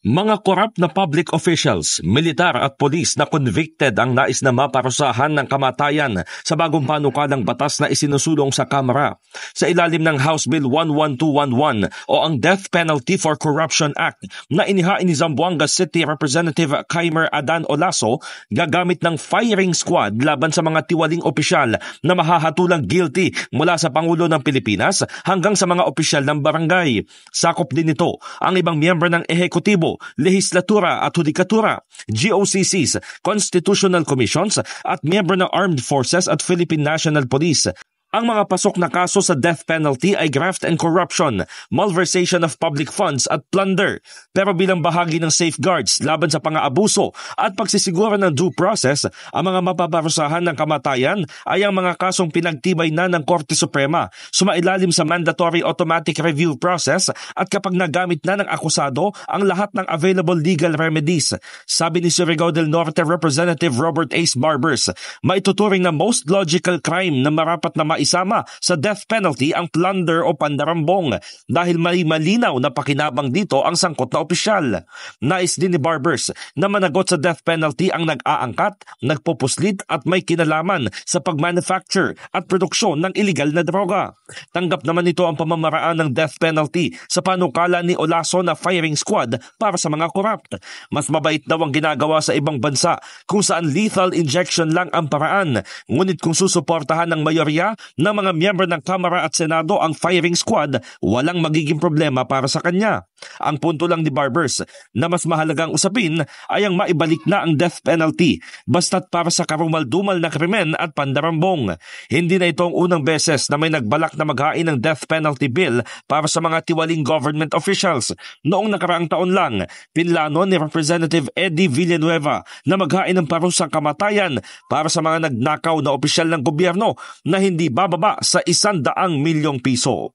Mga korap na public officials, militar at polis na convicted ang nais na maparusahan ng kamatayan sa bagong panukalang batas na isinusulong sa Kamara. Sa ilalim ng House Bill 11211 o ang Death Penalty for Corruption Act na inihain ni Zamboanga City Representative Kaimer Adan Olaso, gagamit ng firing squad laban sa mga tiwaling opisyal na mahahatulang guilty mula sa Pangulo ng Pilipinas hanggang sa mga opisyal ng barangay. Sakop din ito ang ibang miyembro ng ehekutibo, lehislatura at hudikatura, GOCCs, constitutional commissions at miyembro ng Armed Forces at Philippine National Police. Ang mga pasok na kaso sa death penalty ay graft and corruption, malversation of public funds at plunder. Pero bilang bahagi ng safeguards laban sa pang-aabuso at pagsisiguro ng due process, ang mga mapaparusahan ng kamatayan ay ang mga kasong pinagtibay na ng Korte Suprema, sumailalim sa mandatory automatic review process at kapag nagamit na ng akusado ang lahat ng available legal remedies. Sabi ni Surigao del Norte Representative Robert Ace Barbers, maituturing na most logical crime na marapat na isama sa death penalty ang plunder o pandarambong dahil may malinaw na pakinabang dito ang sangkot na opisyal. Nais din ni Barbers na managot sa death penalty ang nag-aangkat, nagpupuslit at may kinalaman sa pag-manufacture at produksyon ng iligal na droga. Tanggap naman ito ang pamamaraan ng death penalty sa panukala ni Olaso na firing squad para sa mga corrupt. Mas mabait daw ang ginagawa sa ibang bansa kung saan lethal injection lang ang paraan. Ngunit kung susuportahan ng mayorya ng mga miyembro ng Kamara at Senado ang firing squad, walang magiging problema para sa kanya. Ang punto lang ni Barbers na mas mahalagang usapin ay ang maibalik na ang death penalty basta't para sa karumaldumal na krimen at pandarambong. Hindi na ito ang unang beses na may nagbalak na maghain ng death penalty bill para sa mga tiwaling government officials. Noong nakaraang taon lang, pinlano ni Representative Eddie Villanueva na maghain ng parusang kamatayan para sa mga nagnakaw na opisyal ng gobyerno na hindi bababa sa 100 milyong piso.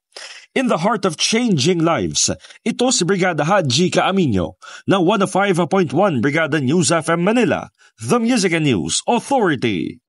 In the heart of changing lives, ito si Brigada Haji Caaminio ng 105.1 Brigada News FM Manila, the Music and News Authority.